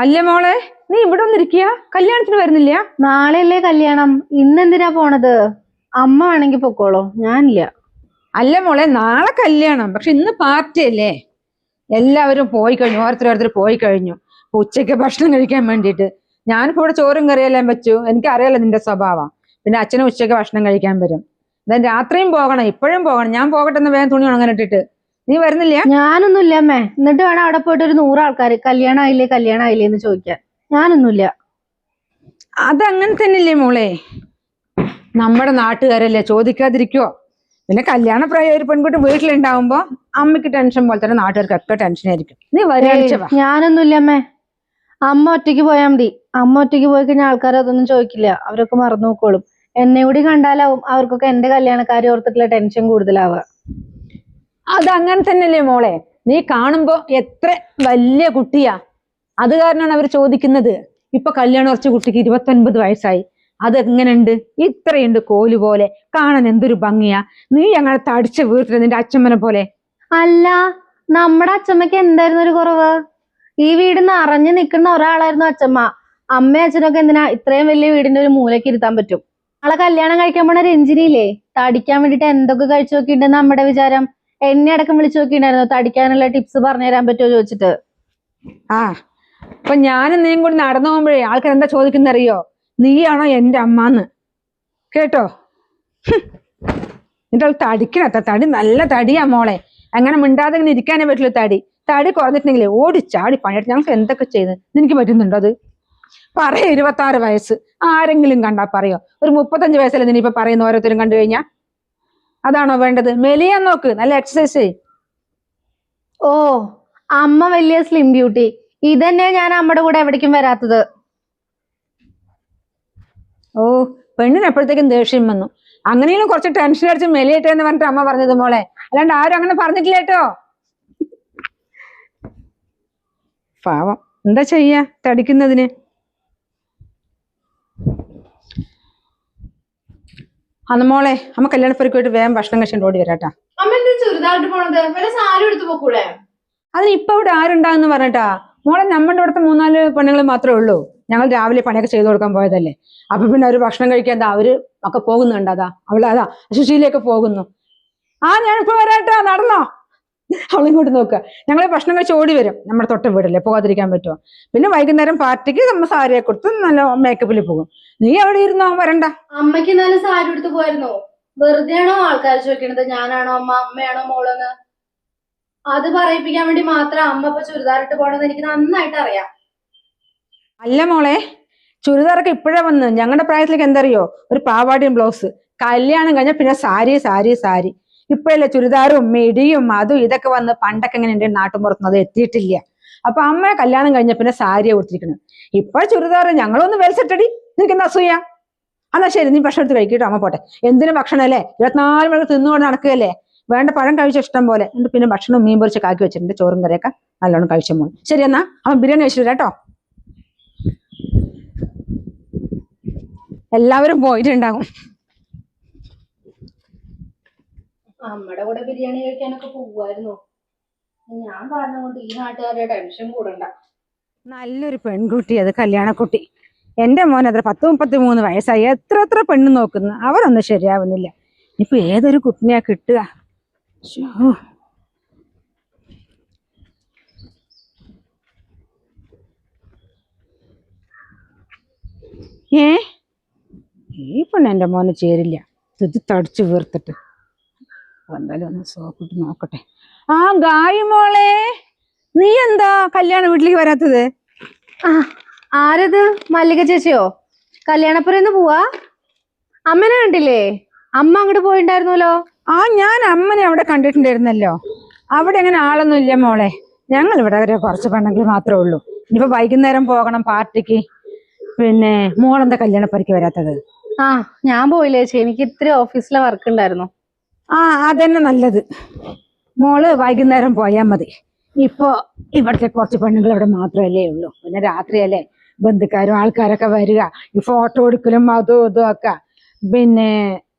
അല്ലേ മോളെ, നീ ഇവിടെ ഒന്നിരിക്കുക, കല്യാണത്തിന് വരുന്നില്ല? നാളെയല്ലേ കല്യാണം, ഇന്നെന്തിനാ പോണത്? അമ്മ വേണമെങ്കിൽ പൊക്കോളോ, ഞാനില്ല. അല്ല മോളെ, നാളെ കല്യാണം, പക്ഷെ ഇന്ന് പാർട്ടി അല്ലേ. എല്ലാവരും പോയി കഴിഞ്ഞു, ഓരോരുത്തർ പോയി കഴിഞ്ഞു. ഉച്ചയ്ക്ക് ഭക്ഷണം കഴിക്കാൻ വേണ്ടിയിട്ട് ഞാനിപ്പോ ഇവിടെ ചോറും കറിയെല്ലാം വെച്ചു. എനിക്കറിയാലോ നിന്റെ സ്വഭാവം. പിന്നെ അച്ഛനും ഉച്ചയ്ക്ക് ഭക്ഷണം കഴിക്കാൻ വരും. then രാത്രിയും പോകണം, ഇപ്പോഴും പോകണം. ഞാൻ പോകട്ടെ എന്ന് വേഗം തുണി ഉണങ്ങാൻ ഇട്ടിട്ട്. നീ വരുന്നില്ല? ഞാനൊന്നുമില്ല അമ്മേ. എന്നിട്ട് വേണം അവിടെ പോയിട്ട് ഒരു 100 ആൾക്കാര് കല്യാണം ആയില്ലേ എന്ന് ചോദിക്കാൻ. ഞാനൊന്നുമില്ല. അതങ്ങനെ തന്നെയല്ലേ മോളെ, നമ്മുടെ നാട്ടുകാരല്ലേ, ചോദിക്കാതിരിക്കുവോ? പിന്നെ കല്യാണ പ്രായം ഒരു പെൺകുട്ടി വീട്ടിലുണ്ടാവുമ്പോ അമ്മയ്ക്ക് ടെൻഷൻ പോലെ തന്നെ നാട്ടുകാർക്കൊക്കെ ടെൻഷൻ ആയിരിക്കും. നീ വരിക. ഞാനൊന്നുമില്ല അമ്മേ. അമ്മ ഒറ്റയ്ക്ക് പോയാൽ മതി. അമ്മ ഒറ്റയ്ക്ക് പോയി കഴിഞ്ഞാൽ ആൾക്കാർ അതൊന്നും ചോദിക്കില്ല, അവരൊക്കെ മറന്നു നോക്കോളും. എന്നെ കൂടി കണ്ടാലാവും അവർക്കൊക്കെ എന്റെ കല്യാണക്കാരെ ഓർത്തിട്ടുള്ള ടെൻഷൻ കൂടുതലാവുക. അതങ്ങനെ തന്നെയല്ലേ മോളെ, നീ കാണുമ്പോ എത്ര വലിയ കുട്ടിയാ, അത് കാരണമാണ് അവർ ചോദിക്കുന്നത്. ഇപ്പൊ കല്യാണം ഉറച്ച കുട്ടിക്ക് 29 വയസ്സായി. അതെങ്ങനെയുണ്ട്? ഇത്രയുണ്ട് കോല് പോലെ, കാണാൻ എന്തൊരു ഭംഗിയാ. നീ അങ്ങനെ തടിച്ച വീർത്തില്ല നിന്റെ അച്ഛമ്മനെ പോലെ. അല്ല, നമ്മുടെ അച്ഛമ്മക്ക് എന്തായിരുന്നു ഒരു കുറവ്? ഈ വീട് നിറഞ്ഞു നിൽക്കുന്ന ഒരാളായിരുന്നു അച്ഛമ്മ. അമ്മയും അച്ഛനൊക്കെ എന്തിനാ ഇത്രയും വലിയ വീടിന്റെ ഒരു മൂലയ്ക്ക് ഇരുത്താൻ പറ്റും? നാളെ കല്യാണം കഴിക്കാൻ പോണ രഞ്ജിനിയില്ലേ, തടിക്കാൻ വേണ്ടിട്ട് എന്തൊക്കെ കഴിച്ചു നോക്കിയിട്ടുണ്ടെന്ന് നമ്മുടെ വിചാരം? എന്നെ അടക്കം വിളിച്ചു നോക്കിണ്ടായിരുന്നു, തടിക്കാനുള്ള ടിപ്സ് പറഞ്ഞു തരാൻ പറ്റുമോ ചോദിച്ചിട്ട്. ആ, അപ്പൊ ഞാനും നീയും കൂടി നടന്നു പോകുമ്പോഴേ ആൾക്കാർ എന്താ ചോദിക്കുന്ന അറിയോ? നീയാണോ എന്റെ അമ്മന്ന്. കേട്ടോ? നിന്റെ തടിക്കണത്ര തടി, നല്ല തടിയാ മോളെ. അങ്ങനെ മിണ്ടാതെ ഇങ്ങനെ ഇരിക്കാനേ പറ്റുള്ളൂ. തടി കുറഞ്ഞിട്ടുണ്ടെങ്കിലേ ഓടി ചാടി പണിയെടുത്ത് ഞങ്ങൾക്ക് എന്തൊക്കെ ചെയ്ത് നിനക്ക് പറ്റുന്നുണ്ടോ? അത് പറയാ. 26 വയസ്സ് ആരെങ്കിലും കണ്ടാ പറയോ? ഒരു 35 വയസ്സല്ലേ നിനിപ്പൊ പറയുന്ന ഓരോരുത്തരും കണ്ടു കഴിഞ്ഞാ? അതാണോ വേണ്ടത്? മെലിയാൻ നോക്ക്, നല്ല എക്സസൈസ് ചെയ്. ഓ, അമ്മ വലിയ സ്ലിം ബ്യൂട്ടി. ഇതന്നെ ഞാൻ അമ്മയുടെ കൂടെ എവിടേക്കും വരാത്തത്. ഓ, പെണ്ണിന് എപ്പോഴത്തേക്കും ദേഷ്യം വന്നു. അങ്ങനെയും കുറച്ച് ടെൻഷൻ അടിച്ച് മെലിയട്ടെ എന്ന് പറഞ്ഞിട്ട് അമ്മ പറഞ്ഞത് മോളെ, അല്ലാണ്ട് ആരും അങ്ങനെ പറഞ്ഞിട്ടില്ല കേട്ടോ. പാവം, എന്താ ചെയ്യാ തടിക്കുന്നതിന്. അന്ന് മോളെ, അമ്മ കല്യാണപ്പുരക്ക് പോയിട്ട് വേഗം ഭക്ഷണം കഴിച്ചിട്ട് ഓടി വരാട്ടാ. അതിന് ഇപ്പൊ ഇവിടെ ആരുണ്ടാന്ന് പറഞ്ഞിട്ടാ മോളെ? നമ്മുടെ ഇവിടുത്തെ 3-4 പെണ്ണുങ്ങൾ മാത്രമേ ഉള്ളൂ. ഞങ്ങൾ രാവിലെ പണിയൊക്കെ ചെയ്തു കൊടുക്കാൻ പോയതല്ലേ. അപ്പൊ പിന്നെ അവര് ഭക്ഷണം കഴിക്കാൻ അവര് ഒക്കെ പോകുന്നുണ്ട്. അതാ സുശീലയൊക്കെ പോകുന്നു. ഞാനിപ്പോ വരാട്ടോ, നടന്നോ. അവളിങ്ങോട്ട് നോക്കുക. ഞങ്ങളെ ഭക്ഷണം കഴിച്ച് ഓടി വരും. നമ്മുടെ തൊട്ട വീടല്ലേ, പോകാതിരിക്കാൻ പറ്റുമോ? പിന്നെ വൈകുന്നേരം പാർട്ടിക്ക് നമ്മൾ സാരിയെ കൊടുത്ത് നല്ല മേക്കപ്പിൽ പോകും. നീ എവിടെ ഇരുന്നോ? വരണ്ട. അമ്മയ്ക്ക് എന്നാലും സാരി എടുത്ത് പോയിരുന്നോ? വെറുതെ ആണോ ആൾക്കാർ ചോദിക്കണത് ഞാനാണോ അമ്മ, അമ്മയാണോ മോളെന്ന്? അത് പറയിപ്പിക്കാൻ വേണ്ടി മാത്രം അമ്മ ഇപ്പൊ ചുരിദാറിട്ട് പോണെന്ന് എനിക്ക് നന്നായിട്ട് അറിയാം. അല്ല മോളെ, ചുരിദാറൊക്കെ ഇപ്പോഴാ വന്ന്. ഞങ്ങളുടെ പ്രായത്തിലേക്ക് എന്തറിയോ? ഒരു പാവാടിയും ബ്ലൗസ്. കല്യാണം കഴിഞ്ഞാൽ പിന്നെ സാരി. ഇപ്പോഴല്ലേ ചുരിദാറും മിടിയും അതും ഇതൊക്കെ വന്ന്. പണ്ടൊക്കെ എങ്ങനെ എന്റെ നാട്ടുമ്പുറത്തുനിന്ന് അത് എത്തിയിട്ടില്ല. അപ്പൊ അമ്മയെ കല്യാണം കഴിഞ്ഞ പിന്നെ സാരിയെ കൊടുത്തിരിക്കുന്നത്. ഇപ്പോൾ ചുരിദാറ്. ഞങ്ങളൊന്ന് വെൽസെറ്റടി, നിനക്ക് എന്താ അസൂയ? എന്നാ ശരി, നീ ഭക്ഷണം എടുത്ത് കഴിക്കട്ടോ. അമ്മ പോട്ടെ. എന്തിനും ഭക്ഷണം അല്ലേ, 24 മണിക്ക് തിന്നുകൊണ്ട് നടക്കുകയല്ലേ. വേണ്ട പഴം കഴിച്ച ഇഷ്ടം പോലെ. എന്നിട്ട് പിന്നെ ഭക്ഷണം മീൻ പൊരിച്ച് കാക്കി വെച്ചിട്ടുണ്ട്. ചോറും കറിയൊക്കെ നല്ലോണം കഴിച്ച മോൾ. ശരി, എന്നാ അവൻ ബിരിയാണി കഴിച്ചില്ല കേട്ടോ. എല്ലാവരും പോയിട്ടുണ്ടാകും. അമ്മയുടെ കൂടെ ബിരിയാണി കഴിക്കാനൊക്കെ പോകുമായിരുന്നു. ഞാൻ കാരണം കൊണ്ട് ഈ നാട്ടുകാരുടെ ടെൻഷൻ കൂടണ്ട. നല്ലൊരു പെൺകുട്ടി, അത് കല്യാണക്കുട്ടി. എന്റെ മോൻ അത്ര 30-33 വയസ്സായി. എത്ര പെണ്ണ് നോക്കുന്നു, അവരൊന്നും ശരിയാവുന്നില്ല. ഇപ്പൊ ഏതൊരു കുട്ടിനെയാ കിട്ടുക? ഈ പെണ്ണ് എന്റെ മോന് ചേരില്ല. ഇത് തടിച്ചു വീർത്തിട്ട്. എന്തായാലും ഒന്ന് സോപ്പിട്ട് നോക്കട്ടെ. ഗായി മോളെ, നീ എന്താ കല്യാണ വീട്ടിലേക്ക് വരാത്തത്? ആരത്? മല്ലിക ചേച്ചിയോ? കല്യാണപ്പുരന്ന് പോവാ? അമ്മനെ കണ്ടില്ലേ? അമ്മ അങ്ങോട്ട് പോയിണ്ടായിരുന്നല്ലോ. ഞാൻ അമ്മനെ അവിടെ കണ്ടിട്ടുണ്ടായിരുന്നല്ലോ. അവിടെ അങ്ങനെ ആളൊന്നും ഇല്ല മോളെ. ഞങ്ങൾ ഇവിടെ വരെ കുറച്ച് പെണ്ണുങ്ങൾ മാത്രമേ ഉള്ളൂ. ഇനിയിപ്പോ വൈകുന്നേരം പോകണം പാർട്ടിക്ക്. പിന്നെ മോളെന്താ കല്യാണപ്പുരയ്ക്ക് വരാത്തത്? ഞാൻ പോയില്ലേ ചേച്ചി, എനിക്ക് ഇത്തിരി ഓഫീസിലെ വർക്ക് ഉണ്ടായിരുന്നു. അതന്നെ നല്ലത്. മോള് വൈകുന്നേരം പോയാൽ മതി. ഇപ്പൊ ഇവിടുത്തെ കുറച്ച് പെണ്ണുങ്ങൾ ഇവിടെ മാത്രമല്ലേ ഉള്ളൂ. പിന്നെ രാത്രിയല്ലേ ബന്ധുക്കാരും ആൾക്കാരൊക്കെ വരിക. ഈ ഫോട്ടോ എടുക്കലും അതും ഇതും ഒക്കെ. പിന്നെ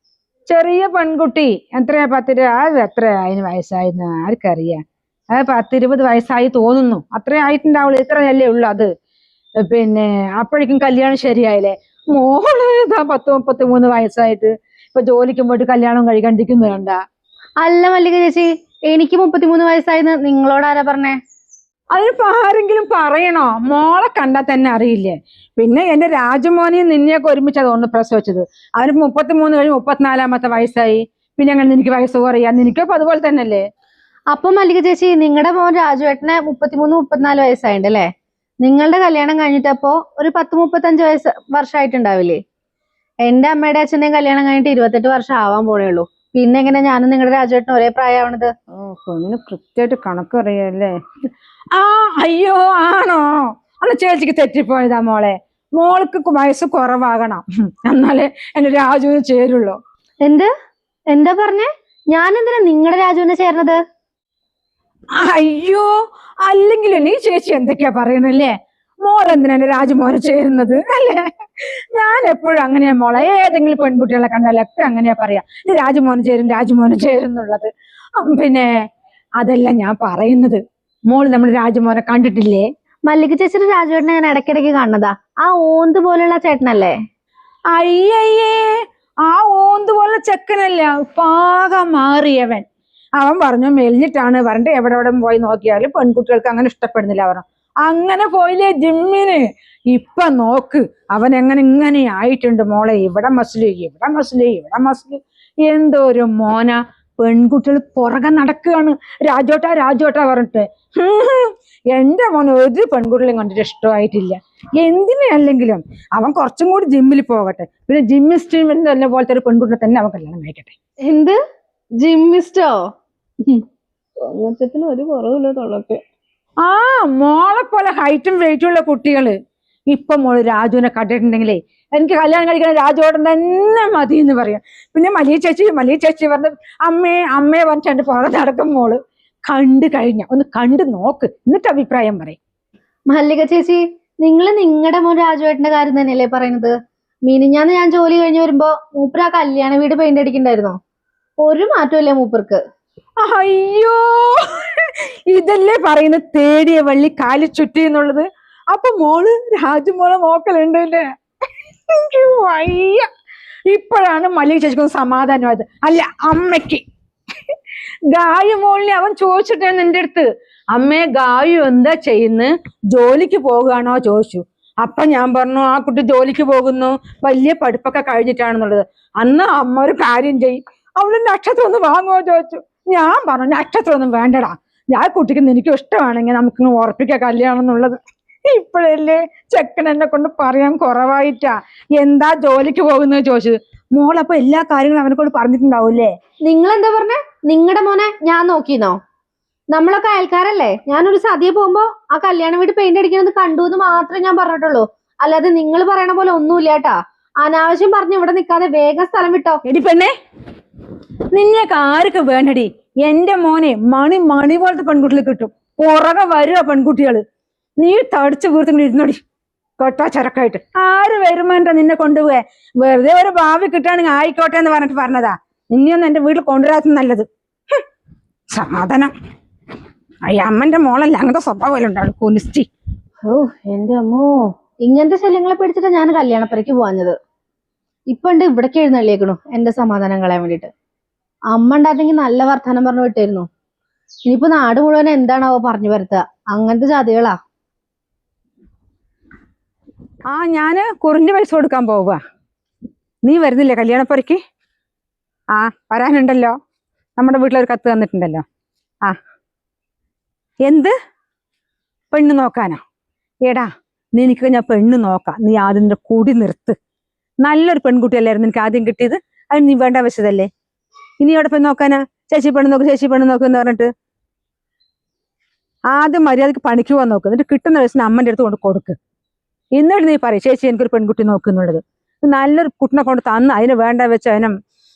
ചെറിയ പെൺകുട്ടി എത്രയാ, 10 എത്ര അതിന് വയസ്സായിരുന്നു ആർക്കറിയാം. അത് 10-20 വയസ്സായി തോന്നുന്നു. അത്രേ ആയിട്ടുണ്ടാവുള്ളൂ. ഇത്രയല്ലേ ഉള്ളു. അത് പിന്നെ അപ്പോഴേക്കും കല്യാണം ശരിയായില്ലേ. മോള് ഇതാ 10-33 വയസ്സായിട്ട് ഇപ്പൊ ജോലിക്കും പോയിട്ട് കല്യാണം കഴിക്കണ്ടിരിക്കുന്നത് കണ്ട. അല്ല മല്ലിക ചേച്ചി, എനിക്ക് 33 വയസ്സായെന്ന് നിങ്ങളോട് ആരാ പറഞ്ഞേ? അതിനിപ്പോ ആരെങ്കിലും പറയണോ? മോളെ കണ്ടാൽ തന്നെ അറിയില്ലേ. പിന്നെ എന്റെ രാജമോനെയും നിന്നെയൊക്കെ ഒരുമിച്ചാ തോന്നുന്നു പ്രസവിച്ചത്. അവനിപ്പോ 33 കഴിഞ്ഞ് 34-ാമത്തെ വയസ്സായി. പിന്നെ അങ്ങനെ നിനക്ക് വയസ്സ് കുറയാ? നിനക്കിപ്പോ അതുപോലെ തന്നെയല്ലേ. അപ്പൊ മല്ലിക ചേച്ചി, നിങ്ങളുടെ മോൻ രാജുവേട്ടന് 33-34 വയസ്സായിണ്ട് അല്ലേ? നിങ്ങളുടെ കല്യാണം കഴിഞ്ഞിട്ടപ്പോ ഒരു 10-35 വർഷമായിട്ടുണ്ടാവില്ലേ? എന്റെ അമ്മയുടെ അച്ഛന്റെയും കല്യാണം കഴിഞ്ഞിട്ട് 28 വർഷം ആവാൻ പോണേ ഉള്ളൂ. പിന്നെ എങ്ങനെ ഞാനും നിങ്ങളുടെ രാജുവേട്ടനും ഒരേ പ്രായമാവണത്? പെണ്ണിന് കൃത്യമായിട്ട് കണക്കറിയല്ലേ. ആ അയ്യോ ആണോ? അന്ന് ചേച്ചിക്ക് തെറ്റിപ്പോയതാ മോളെ. മോൾക്ക് വയസ്സ് കുറവാകണം, എന്നാലേ എന്റെ രാജുവിന് ചേരുള്ളൂ. എന്താ പറഞ്ഞേ? ഞാൻ എന്തിനാ നിങ്ങളുടെ രാജുവിനെ ചേർന്നത്? അയ്യോ, അല്ലെങ്കിലും നീ ചേച്ചി എന്തൊക്കെയാ പറയണല്ലേ. മോളെന്തിനാ എന്റെ രാജുമോനെ ചേരുന്നത് അല്ലേ? ഞാൻ എപ്പോഴും അങ്ങനെയാ മോളെ. ഏതെങ്കിലും പെൺകുട്ടികളെ കണ്ടാലൊക്കെ അങ്ങനെയാ പറയാ, ഇത് രാജുമോന് ചേരുന്നുള്ളത്. പിന്നെ അതല്ല ഞാൻ പറയുന്നത്, മോള് നമ്മുടെ രാജുമോനെ കണ്ടിട്ടില്ലേ? മല്ലിക ചേച്ചിയുടെ രാജുവേട്ടനെ ഞാൻ ഇടയ്ക്കിടയ്ക്ക് കാണുന്നതാ. ആ ഓന്ത് പോലുള്ള ചേട്ടനല്ലേ? അയ്യയ്യേ, ആ ഓന്ത് പോലെ ചെക്കനല്ല, പാകം മാറിയവൻ. അവൻ പറഞ്ഞു മെലിഞ്ഞിട്ടാണ് വരണ്ട, എവിടെ പോയി നോക്കിയാലും പെൺകുട്ടികൾക്ക് അങ്ങനെ ഇഷ്ടപ്പെടുന്നില്ല. പറഞ്ഞു അങ്ങനെ പോയില്ലേ ജിമ്മിന്. ഇപ്പൊ നോക്ക് അവൻ ഇങ്ങനെ ആയിട്ടുണ്ട് മോളെ. ഇവിടെ മസില്. എന്തോരു മോന. പെൺകുട്ടികൾ പുറകെ നടക്കുകയാണ്, രാജോട്ടാ പറഞ്ഞിട്ട്. എന്റെ മോൻ ഒരു പെൺകുട്ടികളെയും കണ്ടിട്ട് ഇഷ്ടമായിട്ടില്ല. എന്തിനല്ലെങ്കിലും അവൻ കുറച്ചും കൂടി ജിമ്മിൽ പോകട്ടെ. പിന്നെ ജിമ്മിസ്റ്റ് പോലത്തെ ഒരു പെൺകുട്ടിയെ തന്നെ അവൻ കല്യാണം കഴിക്കട്ടെ. എന്ത് ജിമ്മിസ്റ്റോ? ഒരു കുറവില്ല തൊള്ളക്ക്. ആ മോളെ പോലെ ഹൈറ്റും വെയിറ്റും ഉള്ള കുട്ടികള്. ഇപ്പൊ മോള് രാജുവിനെ കണ്ടിട്ടുണ്ടെങ്കിലേ എനിക്ക് കല്യാണം കഴിക്കണ രാജുവോടൻ തന്നെ മതി എന്ന് പറയാം. പിന്നെ മലിയ ചേച്ചി പറഞ്ഞ അമ്മയെ പറഞ്ഞിട്ട് എന്റെ പുറകെ നടക്കും. മോള് ഒന്ന് കണ്ടു നോക്ക്, എന്നിട്ട് അഭിപ്രായം പറയും. മല്ലിക ചേച്ചി, നിങ്ങളുടെ മോൻ രാജുവേട്ടന്റെ കാര്യം തന്നെയല്ലേ പറയുന്നത്? മിനിഞ്ഞാന്ന് ഞാൻ ജോലി കഴിഞ്ഞ് വരുമ്പോ മൂപ്പര് ആ കല്യാണ വീട് പെയിന്റ് അടിക്കണ്ടായിരുന്നോ? ഒരു മാറ്റമില്ല മൂപ്പർക്ക്. അയ്യോ, ഇതല്ലേ പറയുന്നത് തേടിയ വള്ളി കാലി ചുറ്റി എന്നുള്ളത്. അപ്പൊ മോള് രാജുമോളെ നോക്കലുണ്ട് അല്ലേ? വയ്യ. ഇപ്പോഴാണ് മല്ലിക ചേച്ചിക്കൊന്ന് സമാധാനമായത്. അല്ല അമ്മയ്ക്ക്. ഗായു മോളിനെ അവൻ ചോദിച്ചിട്ടാണ് എന്റെ അടുത്ത്, അമ്മേ ഗായു എന്താ ചെയ്യുന്നു, ജോലിക്ക് പോകുകയാണോ ചോദിച്ചു. അപ്പൊ ഞാൻ പറഞ്ഞു ആ കുട്ടി ജോലിക്ക് പോകുന്നു, വലിയ പഠിപ്പൊക്കെ കഴിഞ്ഞിട്ടാണെന്നുള്ളത്. അന്ന് അമ്മ ഒരു കാര്യം ചെയ്യും, അവള് നക്ഷത്രം ഒന്ന് വാങ്ങുമോ ചോദിച്ചു. ഞാൻ പറഞ്ഞു നക്ഷത്രം ഒന്നും വേണ്ടടാ, ഞാൻ കുട്ടിക്ക് നിനക്ക് ഇഷ്ടമാണെങ്കിൽ നമുക്കിങ്ങ് ഉറപ്പിക്കാം കല്യാണം എന്നുള്ളത്. ഇപ്പോഴല്ലേ ചെക്കൻ എന്നെ കൊണ്ട് പറയാൻ കുറവായിട്ടാ എന്താ ജോലിക്ക് പോകുന്നത് ചോദിച്ചത്. മോളപ്പൊ എല്ലാ കാര്യങ്ങളും അവനെ കൊണ്ട് പറഞ്ഞിട്ടുണ്ടാവൂല്ലേ? നിങ്ങൾ എന്താ പറഞ്ഞേ? നിങ്ങളുടെ മോനെ ഞാൻ നോക്കിന്നോ? നമ്മളൊക്കെ അയൽക്കാരല്ലേ. ഞാനൊരു സദ്യ പോകുമ്പോ ആ കല്യാണ വീട് പെയിന്റ് അടിക്കണമെന്ന് കണ്ടു എന്ന് മാത്രമേ ഞാൻ പറഞ്ഞിട്ടുള്ളൂ. അല്ലാതെ നിങ്ങൾ പറയണ പോലെ ഒന്നുമില്ല കേട്ടാ. അനാവശ്യം പറഞ്ഞ് ഇവിടെ നിൽക്കാതെ വേഗം സ്ഥലം വിട്ടോ. എടി പെണ്ണേ, നിന്നെയൊക്കെ ആർക്ക് വേണ്ടടി? എന്റെ മോനെ മണി പോലത്തെ പെൺകുട്ടികൾ കിട്ടും, പുറകെ വരുക പെൺകുട്ടികള്. നീ തടിച്ചു വീർത്തിങ്ങനെ ഇരുന്നോടി കൊട്ടാ ചരക്കായിട്ട്. ആര് വരുമാനോ നിന്നെ കൊണ്ടുപോവേ? വെറുതെ ഒരു ഭാവി കിട്ടുകയാണെങ്കിൽ ആയിക്കോട്ടെ എന്ന് പറഞ്ഞിട്ട് പറഞ്ഞതാ. നിന്നെയൊന്നും എന്റെ വീട്ടിൽ കൊണ്ടുവരാത്ത നല്ലത്. സമാധാനം. ഈ അമ്മന്റെ മോളല്ല, അങ്ങനത്തെ സ്വഭാവം ഉണ്ടാവും കുനിസ്റ്റി. ഓ എന്റെ അമ്മോ, ഇങ്ങനത്തെ ശല്യങ്ങളെ പേടിച്ചിട്ടാ ഞാൻ കല്യാണപ്പുരയ്ക്ക് പോവാഞ്ഞത്. ഇപ്പൊ ഉണ്ട് ഇവിടേക്ക് എഴുന്നള്ളിയേക്കണു എന്റെ സമാധാനം കളയാൻ വേണ്ടിട്ട്. അമ്മ ഉണ്ടായിരുന്നെങ്കിൽ നല്ല വർത്താനം പറഞ്ഞു വിട്ടായിരുന്നു. ഇനിയിപ്പോ നാട് മുഴുവൻ എന്താണാവോ പറഞ്ഞു വരുത്തുക. അങ്ങനത്തെ ജാതികളാ. ഞാന് കുറിഞ്ഞ പൈസ കൊടുക്കാൻ പോവുക. നീ വരുന്നില്ലേ കല്യാണപ്പുരയ്ക്ക്? വരാനുണ്ടല്ലോ. നമ്മുടെ വീട്ടിലൊരു കത്ത് തന്നിട്ടുണ്ടല്ലോ. എന്ത് പെണ്ണ് നോക്കാനോ? എടാ നിനക്ക് ഞാൻ പെണ്ണ് നോക്കാം, നീ ആദ്യം നിന്റെ കൂടി നിർത്ത്. നല്ലൊരു പെൺകുട്ടിയല്ലായിരുന്നു എനിക്ക് ആദ്യം കിട്ടിയത്, അത് നീ വേണ്ട വെച്ചതല്ലേ. ഇനി എവിടെ പോയി നോക്കാനാ? ചേച്ചി പെണ്ണ് നോക്ക് എന്ന് പറഞ്ഞിട്ട് ആദ്യം മര്യാദക്ക് പണിക്ക് പോകാൻ നോക്ക്. എന്നിട്ട് കിട്ടുന്ന വയസ്സിന് അമ്മൻ്റെ അടുത്ത് കൊണ്ട് കൊടുക്ക്. എന്നിട്ട് നീ പറയും ചേച്ചി എനിക്കൊരു പെൺകുട്ടി നോക്കുന്നുള്ളത്. നല്ലൊരു കുട്ടിനെ കൊണ്ട് തന്ന് അതിന് വേണ്ട വെച്ച് അതിനെ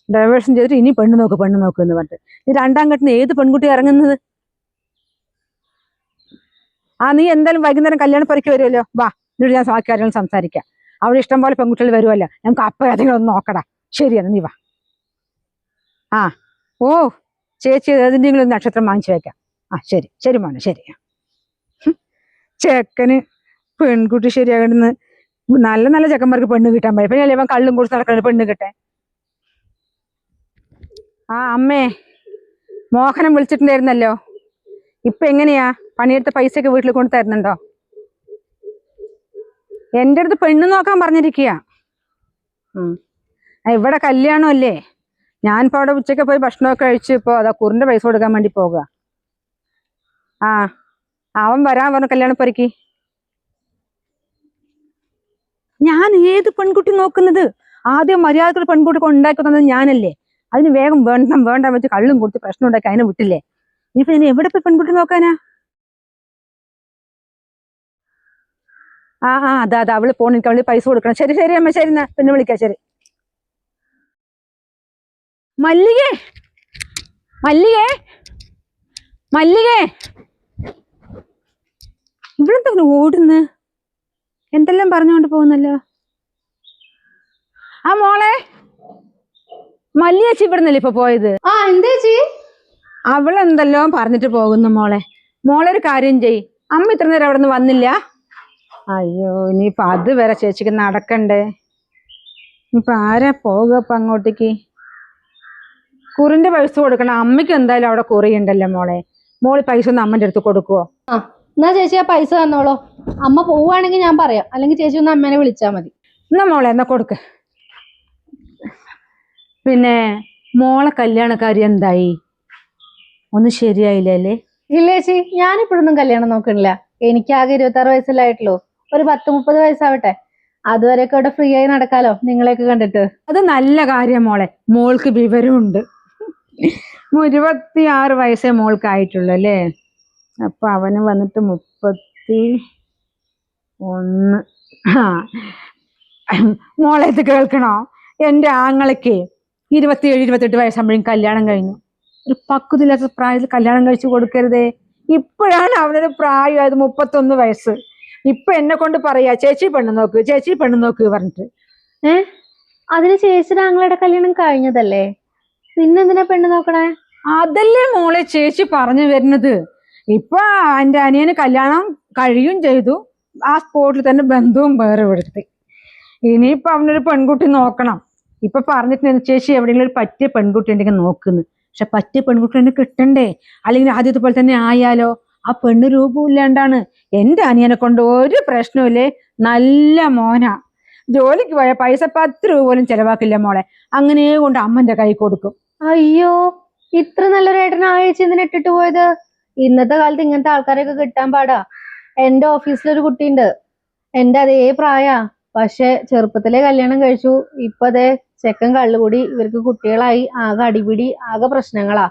ഡൈവേഴ്ഷൻ ചെയ്തിട്ട് ഇനി പെണ്ണ് നോക്ക് എന്ന് പറഞ്ഞിട്ട് നീ രണ്ടാം ഘട്ടത്തിന് ഏത് പെൺകുട്ടി ഇറങ്ങുന്നത്? നീ എന്തായാലും വൈകുന്നേരം കല്യാണപ്പുരയ്ക്ക് വരുമല്ലോ, വാ. എന്നിട്ട് ഞാൻ ബാക്കി കാര്യങ്ങൾ സംസാരിക്കാം. അവിടെ ഇഷ്ടം പോലെ പെൺകുട്ടികൾ വരുമല്ലോ, നമുക്ക് അപ്പം ഏതെങ്കിലും ഒന്ന് നോക്കടാ. ശരിയാണ്, നീ വാ. ഓ ചേച്ചി ഏതിൻ്റെങ്കിലും ഒരു നക്ഷത്രം വാങ്ങിച്ചു വെക്കാം. ശരി മോനെ, ശരി. ചെക്കന് പെൺകുട്ടി ശരിയാകണമെന്ന് നല്ല നല്ല ചെക്കന്മാർക്ക് പെണ്ണ് കിട്ടാൻ പറ്റും. പിന്നെ ഇവൻ കള്ളും കുടിച്ച് നടക്കുന്നത് പെണ്ണ് കിട്ടെ. ആ അമ്മേ, മോഹനം വിളിച്ചിട്ടുണ്ടായിരുന്നല്ലോ. ഇപ്പൊ എങ്ങനെയാ? പണിയെടുത്ത പൈസയൊക്കെ വീട്ടിൽ കൊണ്ട് തരുന്നുണ്ടോ? എൻ്റെ അടുത്ത് പെണ്ണ് നോക്കാൻ പറഞ്ഞിരിക്കുക. ഇവിടെ കല്യാണം അല്ലേ. ഞാനിപ്പോ അവിടെ ഉച്ചയ്ക്ക് പോയി ഭക്ഷണമൊക്കെ കഴിച്ച് ഇപ്പൊ അതാ കുറിന്റെ പൈസ കൊടുക്കാൻ വേണ്ടി പോകുക. ആ അവൻ വരാൻ പറഞ്ഞു കല്യാണപ്പുരയ്ക്ക്. ഞാൻ ഏത് പെൺകുട്ടി നോക്കുന്നത്? ആദ്യം മര്യാദക്കുള്ള പെൺകുട്ടി ഉണ്ടാക്കി തന്നത് ഞാനല്ലേ. അതിന് വേഗം വേണ്ട വെച്ച് കള്ളും കൊടുത്ത് പ്രശ്നം ഉണ്ടാക്കി അതിനെ വിട്ടില്ലേ. ഇനിയിപ്പോ ഇനി എവിടെ പോയി പെൺകുട്ടി നോക്കാനാ? അതാ അവള് പോണ, എനിക്ക് അവള് പൈസ കൊടുക്കണം. ശരി ശരി അമ്മ, ശരി എന്നാ പിന്നെ വിളിക്കാം. ശരി. മല്ലികേ, മല്ലികേ, മല്ലികേ, ഇവിടെന്താ ഓടുന്ന്? എന്തെല്ലാം പറഞ്ഞുകൊണ്ട് പോകുന്നല്ലോ. ആ മോളെ, മല്ലിയേച്ചി ഇവിടെ നിന്നല്ലേ ഇപ്പൊ പോയത്? എന്തേച്ചി? അവളെന്തല്ലോ പറഞ്ഞിട്ട് പോകുന്നു മോളെ. മോളൊരു കാര്യം ചെയ്, അമ്മ ഇത്ര നേരം അവിടെ നിന്ന് വന്നില്ല. അയ്യോ, ഇനിയിപ്പൊ അത് വരെ ചേച്ചിക്ക് നടക്കണ്ടേ. ഇപ്പൊ ആരാ പോകുക ഇപ്പൊ അങ്ങോട്ടേക്ക്? കുറിന്റെ പൈസ കൊടുക്കണം. അമ്മയ്ക്ക് എന്തായാലും അവിടെ കുറിയുണ്ടല്ലോ മോളെ. മോള് പൈസ ഒന്ന് അമ്മന്റെ അടുത്ത് കൊടുക്കുവോ? എന്നാ ചേച്ചി ആ പൈസ തന്നോളോ. അമ്മ പോവാണെങ്കിൽ ഞാൻ പറയാം, അല്ലെങ്കിൽ ചേച്ചി ഒന്ന് അമ്മേനെ വിളിച്ചാ മതി. എന്നാ മോളെ എന്നാ കൊടുക്ക്. പിന്നെ മോളെ കല്യാണക്കാരി എന്തായി? ഒന്നും ശരിയായില്ലേ? ഇല്ല ചേച്ചി, ഞാനിപ്പോഴൊന്നും കല്യാണം നോക്കണില്ല. എനിക്കാകെ 26 വയസ്സല്ലായിട്ടുള്ളൂ. ഒരു 10-30 വയസ്സാവട്ടെ. അതുവരെയൊക്കെ ഇവിടെ ഫ്രീ ആയി നടക്കാലോ, നിങ്ങളെയൊക്കെ കണ്ടിട്ട്. അത് നല്ല കാര്യം മോളെ. മോൾക്ക് വിവരമുണ്ട്. 26 വയസ്സേ മോൾക്കായിട്ടുള്ളൂ അല്ലേ? അപ്പൊ അവന് വന്നിട്ട് 31. മോളെ ഇത് കേൾക്കണോ? എൻ്റെ ആങ്ങളയ്ക്ക് 27-28 വയസ്സാകുമ്പോഴും കല്യാണം കഴിഞ്ഞു. ഒരു പക്വതയില്ലാത്ത പ്രായത്തിൽ കല്യാണം കഴിച്ചു കൊടുക്കരുതേ. ഇപ്പോഴാണ് അവനൊരു പ്രായമായത് 31 വയസ്സ്. ഇപ്പൊ എന്നെ കൊണ്ട് പറയാ ചേച്ചി പെണ്ണ് നോക്ക്, ചേച്ചി പെണ്ണ് നോക്ക് പറഞ്ഞിട്ട്. അതിന് ചേച്ചിയുടെ ആങ്ങളുടെ കല്യാണം കഴിഞ്ഞതല്ലേ, പിന്നെന്തിനാ പെണ്ണ് നോക്കണേ? അതല്ലേ മോളെ ചേച്ചി പറഞ്ഞു വരുന്നത്. ഇപ്പൊ എൻ്റെ അനിയന് കല്യാണം കഴിയും ചെയ്തു. ആ സ്പോട്ടിൽ തന്നെ ബന്ധവും വേറെ എടുത്ത്. ഇനിയിപ്പൊ അവനൊരു പെൺകുട്ടി നോക്കണം. ഇപ്പൊ പറഞ്ഞിട്ടുണ്ട് ചേച്ചി എവിടെയെങ്കിലും ഒരു പറ്റിയ പെൺകുട്ടി ഉണ്ടെങ്കിൽ നോക്കുന്നു. പക്ഷെ പറ്റിയ പെൺകുട്ടി തന്നെ കിട്ടണ്ടേ? അല്ലെങ്കിൽ ആദ്യത്തെ പോലെ തന്നെ ആയാലോ? ആ പെണ്ണ് രൂപമില്ലാണ്ടാണ്. എൻ്റെ അനിയനെ കൊണ്ട് ഒരു പ്രശ്നമില്ലേ. നല്ല മോനാ. ജോലിക്ക് പോയ പൈസ 10 രൂപ പോലും ചെലവാക്കില്ല മോളെ. അങ്ങനെ കൊണ്ട് അമ്മന്റെ കൈ കൊടുക്കും. അയ്യോ, ഇത്ര നല്ലൊരു ഏട്ടനെ ആ ചേച്ചി എന്തിനാ ഇട്ടിട്ട് പോയത്? ഇന്നത്തെ കാലത്ത് ഇങ്ങനത്തെ ആൾക്കാരെയൊക്കെ കിട്ടാൻ പാടാ. എന്റെ ഓഫീസിലൊരു കുട്ടിയുണ്ട്, എന്റെ അതേ പ്രായാ. പക്ഷെ ചെറുപ്പത്തിലെ കല്യാണം കഴിച്ചു. ഇപ്പൊ അതേ ചെക്കൻ കള്ളുകൂടി, ഇവർക്ക് കുട്ടികളായി, ആകെ അടിപിടി, ആകെ പ്രശ്നങ്ങളാ.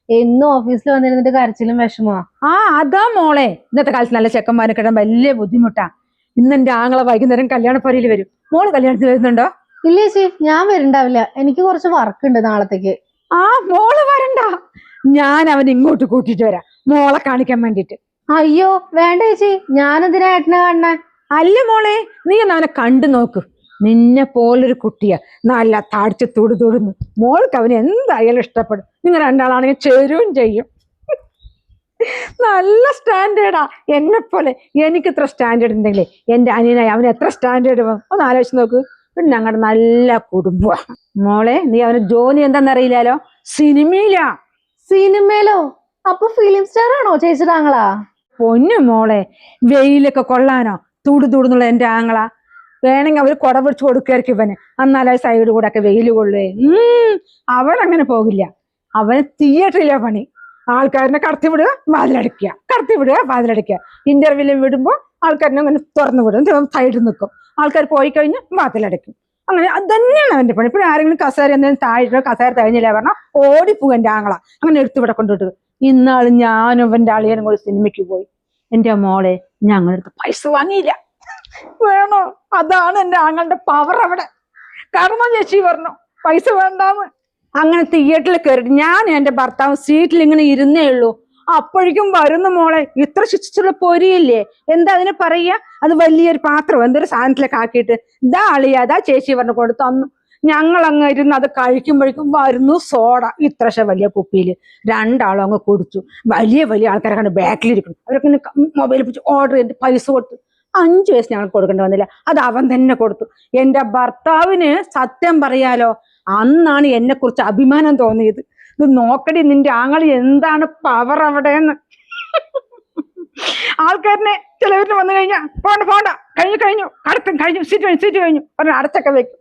എന്നും ഓഫീസിൽ വന്നിരുന്നിട്ട് കരച്ചിലും വിഷമമാ. അതാ മോളെ, ഇന്നത്തെ കാലത്ത് നല്ല ചെക്കന്മാരെ കിട്ടാൻ വലിയ ബുദ്ധിമുട്ടാ. ഇന്ന് എന്റെ ആങ്ങളെ വൈകുന്നേരം കല്യാണപ്പരയിൽ വരും. മോള് കല്യാണത്തിന് വരുന്നുണ്ടോ? ഇല്ല ചേച്ചി, ഞാൻ വരുന്നുണ്ടാവില്ല. എനിക്ക് കുറച്ച് വർക്ക് ഉണ്ട് നാളത്തേക്ക്. മോള് വരണ്ട, ഞാൻ അവൻ ഇങ്ങോട്ട് കൂട്ടിട്ട് വരാം മോളെ കാണിക്കാൻ വേണ്ടിട്ട്. അയ്യോ വേണ്ട ചേച്ചി, ഞാനെന്തിനാ ഏട്ടനെ കാണണേ? അല്ല മോളെ, നീ ഒന്ന് അവനെ കണ്ടു നോക്ക്. നിന്നെ പോലൊരു കുട്ടിയാ, നല്ല താടിച്ച് തുടുതുടുന്നു. മോൾക്ക് അവന് എന്തായാലും ഇഷ്ടപ്പെടും. നിങ്ങൾ രണ്ടാളാണെങ്കിൽ ചേരുകയും ചെയ്യും. നല്ല സ്റ്റാൻഡേർഡാ. എന്നെ പോലെ എനിക്ക് ഇത്ര സ്റ്റാൻഡേർഡ് ഉണ്ടെങ്കിലേ എൻ്റെ അനിയനായി അവന് എത്ര സ്റ്റാൻഡേർഡ് വേണം ഒന്ന് ആലോചിച്ച് നോക്ക്. പിന്നെ ഞങ്ങളുടെ നല്ല കുടുംബമാണ് മോളെ. നീ അവന് ജോലി എന്താണെന്നറിയില്ലാലോ, സിനിമയിലാ. സിനിമയിലോ? അപ്പൊ ഫിലിം സ്റ്റാർ ആണോ ചേച്ചിയുടെ ആങ്ങളാ? പൊന്നു മോളെ, വെയിലൊക്കെ കൊള്ളാനോ തുടുതുടുന്നുള്ള എൻ്റെ ആങ്ങളാ. വേണമെങ്കിൽ അവര് കുട പിടിച്ച് കൊടുക്കായിരിക്കും ഇവന്. എന്നാലും സൈഡ് കൂടെ ഒക്കെ വെയിൽ കൊള്ളുവേ. അവനങ്ങനെ പോകില്ല. അവന് തിയേറ്ററിലെ പണി. ആൾക്കാരനെ കടത്തി വിടുക, വാതിലടയ്ക്കുക, കടത്തി വിടുക, വാതിലടയ്ക്കുക. ഇന്റർവ്യൂവിൽ വിടുമ്പോൾ ആൾക്കാരനെ അങ്ങനെ തുറന്നു വിടും, സൈഡിൽ നിൽക്കും. ആൾക്കാർ പോയി കഴിഞ്ഞ് വാതിലടയ്ക്കും. അങ്ങനെ അത് തന്നെയാണ് അവന്റെ പണി. ഇപ്പോൾ ആരെങ്കിലും കസേര എന്തെങ്കിലും താഴെ കസേര തഴഞ്ഞില്ല പറഞ്ഞാൽ ഓടിപ്പോകും എൻ്റെ ആങ്ങള. അങ്ങനെ എടുത്ത് ഇവിടെ കൊണ്ടുവിട്ടു. ഇന്നാള് ഞാനും അവൻ്റെ അളിയനും കൂടി സിനിമയ്ക്ക് പോയി. എൻ്റെ മോളെ, ഞങ്ങളുടെ അടുത്ത് പൈസ വാങ്ങിയില്ല. വേണോ? അതാണ് എൻ്റെ ആങ്ങളുടെ പവർ അവിടെ. കാരണം ചേച്ചി പറഞ്ഞു പൈസ വേണ്ടാന്ന്. അങ്ങനെ തിയേറ്ററിൽ കയറിയിട്ട് ഞാൻ എൻ്റെ ഭർത്താവ് സീറ്റിൽ ഇങ്ങനെ ഇരുന്നേ ഉള്ളൂ. അപ്പോഴേക്കും വരുന്ന മോളെ, ഇത്ര ശിക്ഷിച്ചുള്ള പൊരിയില്ലേ, എന്താ അതിന് പറയുക? അത് വലിയൊരു പാത്രം എന്തൊരു സാധനത്തിലേക്ക് ആക്കിയിട്ട് ഇതാ അളിയ അതാ ചേച്ചി പറഞ്ഞു കൊടുത്തു തന്നു. ഞങ്ങൾ അങ്ങ് ഇരുന്ന് അത് കഴിക്കുമ്പോഴേക്കും വരുന്നു സോഡ, ഇത്രശ വലിയ കുപ്പിയില്. രണ്ടാളും അങ്ങ് കുടിച്ചു. വലിയ വലിയ ആൾക്കാരെ കണ്ട് ബാക്കിലിരിക്കുന്നു. അവരൊക്കെ മൊബൈലിൽ പിടിച്ച് ഓർഡർ ചെയ്തിട്ട് പൈസ കൊടുത്തു. 5 വയസ്സ് ഞങ്ങൾക്ക് കൊടുക്കേണ്ടി വന്നില്ല, അത് അവൻ തന്നെ കൊടുത്തു. എന്റെ ഭർത്താവിന് സത്യം പറയാലോ അന്നാണ് എന്നെ കുറിച്ച് അഭിമാനം തോന്നിയത്. ഇത് നോക്കടി നിന്റെ ആങ്ങളി എന്താണ് പവർ അവിടെന്ന്. ആൾക്കാരനെ ചിലവരിന് വന്നു കഴിഞ്ഞാൽ പോണ്ട കഴിഞ്ഞു അടുത്തും കഴിഞ്ഞു സീറ്റ് കഴിഞ്ഞു പറഞ്ഞ അടച്ചൊക്കെ വെക്കും.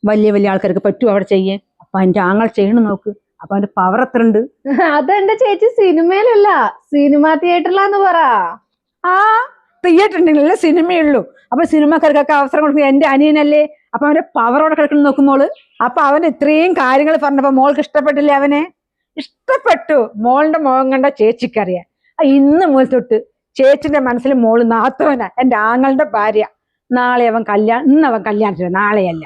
വലിയ വലിയ ആൾക്കാർക്ക് പറ്റും അവിടെ ചെയ്യാൻ. അപ്പൊ അതിന്റെ ആങ്ങൾ ചെയ്യണം നോക്ക്. അപ്പൊ അവന്റെ പവർ എത്ര ഉണ്ട്. അതെന്റെ ചേച്ചി സിനിമയിലല്ല, സിനിമാ തിയേറ്ററിലാന്ന് പറ. ആ തിയേറ്റർ ഉണ്ടെങ്കിലല്ലേ സിനിമയുള്ളൂ. അപ്പൊ സിനിമക്കാർക്കൊക്കെ അവസരം കൊടുക്കുന്നത് എന്റെ അനിയനല്ലേ. അപ്പൊ അവന്റെ പവറോടെ കിടക്കണം നോക്കുമോള്. അപ്പൊ അവൻ ഇത്രയും കാര്യങ്ങൾ പറഞ്ഞപ്പോ മോൾക്ക് ഇഷ്ടപ്പെട്ടില്ലേ? അവനെ ഇഷ്ടപ്പെട്ടു. മോളുടെ മുഖം കണ്ട ചേച്ചിക്കറിയാം. ഇന്ന് മുതൽ തൊട്ട് ചേച്ചിന്റെ മനസ്സിൽ മോള് നാത്തവനാ, എന്റെ ആങ്ങളുടെ ഭാര്യ. നാളെ അവൻ ഇന്ന് അവൻ കല്യാണത്തിന്, നാളെയല്ല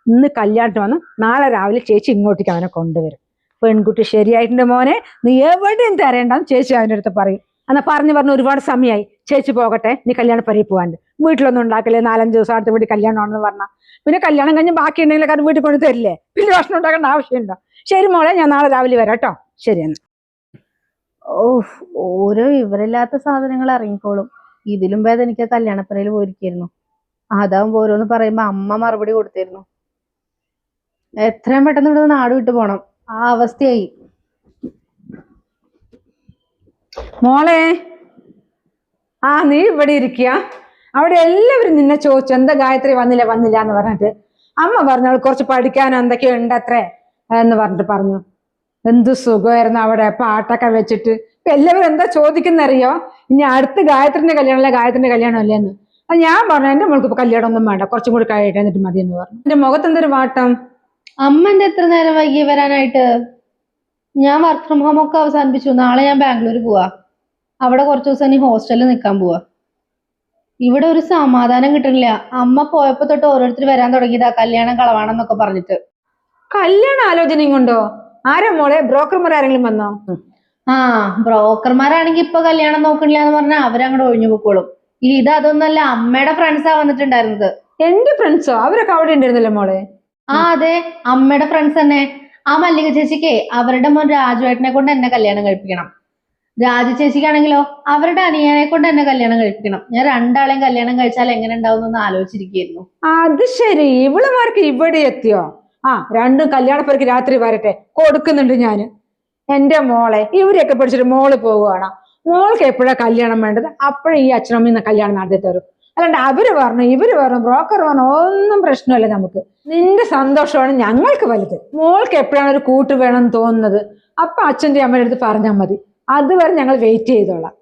ഇന്ന് കല്യാണത്തിന് വന്ന് നാളെ രാവിലെ ചേച്ചി ഇങ്ങോട്ടേക്ക് അവനെ കൊണ്ടുവരും. പെൺകുട്ടി ശരിയായിട്ടുണ്ട് മോനെ, നീ എവിടെയും തരേണ്ടെന്ന് ചേച്ചി അവൻ്റെ അടുത്ത് പറയും. എന്നാ പറഞ്ഞു ഒരുപാട് സമയമായി, ചേച്ചി പോകട്ടെ, നീ കല്യാണ പരിയിൽ പോകാണ്ട്. വീട്ടിലൊന്നും ഉണ്ടാക്കില്ലേ, 4-5 ദിവസം അടുത്ത വീട്ടിൽ കല്യാണമാണെന്ന് പറഞ്ഞാൽ പിന്നെ കല്യാണം കഴിഞ്ഞ് ബാക്കി ഉണ്ടെങ്കിൽ കാര്യം വീട്ടിൽ കൊണ്ട് തരില്ലേ, പിന്നെ ഭക്ഷണം ഉണ്ടാക്കേണ്ട ആവശ്യമുണ്ടോ? ശരി മോളെ, ഞാൻ നാളെ രാവിലെ വരാം കേട്ടോ. ശരി എന്നാ. ഓരോ വിവരമില്ലാത്ത സാധനങ്ങൾ ഇറങ്ങിക്കോളും. ഇതിലും ഭേദം എനിക്ക് കല്യാണപ്പരയിൽ പോയിരിക്കായിരുന്നു. അതാവുമ്പോ ഓരോന്ന് പറയുമ്പോ അമ്മ മറുപടി കൊടുത്തിരുന്നു. എത്രയും പെട്ടെന്ന് ഇവിടെ നാട് വിട്ടു പോണം, ആ അവസ്ഥയായി. മോളെ, നീ ഇവിടെ ഇരിക്കുക. അവിടെ എല്ലാവരും നിന്നെ ചോദിച്ചു എന്താ ഗായത്രി വന്നില്ല എന്ന് പറഞ്ഞിട്ട്. അമ്മ പറഞ്ഞു അവൾ കുറച്ച് പഠിക്കാനോ എന്തൊക്കെയോ ഉണ്ട് അത്രേ എന്ന് പറഞ്ഞിട്ട് പറഞ്ഞു. എന്ത് സുഖമായിരുന്നു അവിടെ പാട്ടൊക്കെ വെച്ചിട്ട്. ഇപ്പൊ എല്ലാവരും എന്താ ചോദിക്കുന്നറിയോ, ഇനി അടുത്ത് ഗായത്രിന്റെ കല്യാണം അല്ലേന്ന്. അത് ഞാൻ പറഞ്ഞു എന്റെ മോൾക്ക് ഇപ്പൊ കല്യാണം ഒന്നും വേണ്ട, കുറച്ചും കൂടി കഴിയട്ടെ എന്നിട്ട് മതി എന്ന് പറഞ്ഞു. എന്റെ മുഖത്ത് എന്തൊരു വാട്ടം. അമ്മ എന്താ എത്ര നേരം വൈകി വരാനായിട്ട്? ഞാൻ വർക്ക് ഫ്രം ഹോം ഒക്കെ അവസാനിപ്പിച്ചു. നാളെ ഞാൻ ബാംഗ്ലൂർ പോവാ. അവിടെ കുറച്ച് ദിവസം ഇനി ഹോസ്റ്റലിൽ നിൽക്കാൻ പോവാ. ഇവിടെ ഒരു സമാധാനം കിട്ടണില്ല. അമ്മ പോയപ്പോ തൊട്ട് ഓരോരുത്തർ വരാൻ തുടങ്ങിയതാ കല്യാണം കളവാണെന്നൊക്കെ പറഞ്ഞിട്ട്. കല്യാണ ആലോചനയും കൊണ്ടോ? ആരാ മോളെ, ബ്രോക്കർമാർ ആരെങ്കിലും വന്നോ? ബ്രോക്കർമാരാണെങ്കിൽ ഇപ്പൊ കല്യാണം നോക്കണില്ല എന്ന് പറഞ്ഞാൽ അവരങ്ങോട്ട് ഒഴിഞ്ഞു പോയിക്കോളും. അതൊന്നല്ല, അമ്മയുടെ ഫ്രണ്ട്സാ വന്നിട്ടുണ്ടായിരുന്നത്. എന്റെ ഫ്രണ്ട്സോ? അവരൊക്കെ അവിടെ ഉണ്ടായിരുന്നല്ലോ മോളെ. അതെ, അമ്മയുടെ ഫ്രണ്ട്സ് തന്നെ. ആ മല്ലിക ചേച്ചിക്ക് അവരുടെ മോൻ രാജുവേട്ടനെ കൊണ്ട് എന്നെ കല്യാണം കഴിപ്പിക്കണം. രാജു ചേച്ചിക്കാണെങ്കിലോ അവരുടെ അനിയനെ കൊണ്ട് എന്നെ കല്യാണം കഴിപ്പിക്കണം. ഞാൻ രണ്ടാളെയും കല്യാണം കഴിച്ചാൽ എങ്ങനെ ഉണ്ടാവും എന്ന് ആലോചിച്ചിരിക്കുന്നു. അത് ശരി, ഇവളുമാർക്ക് ഇവിടെ എത്തിയോ? രണ്ടും കല്യാണപ്പേർക്ക് രാത്രി വരട്ടെ, കൊടുക്കുന്നുണ്ട് ഞാന്. എന്റെ മോളെ, ഇവരെയൊക്കെ പഠിച്ചിട്ട് മോള് പോവുകയാണ്. മോൾക്ക് എപ്പോഴാ കല്യാണം വേണ്ടത് അപ്പോഴും ഈ അച്ഛനമ്മ കല്യാണം നടത്തി തരും. അല്ലാണ്ട് അവര് പറഞ്ഞു ഇവര് പറഞ്ഞു ബ്രോക്കർ പറഞ്ഞു ഒന്നും പ്രശ്നമല്ല. നമുക്ക് നിന്റെ സന്തോഷമാണ് ഞങ്ങൾക്ക് വലുത്. മോൾക്ക് എപ്പോഴാണ് ഒരു കൂട്ട് വേണമെന്ന് തോന്നുന്നത് അപ്പൊ അച്ഛന്റെ അമ്മയുടെ അടുത്ത് പറഞ്ഞാൽ മതി. അതുവരെ ഞങ്ങൾ വെയിറ്റ് ചെയ്തോളാം.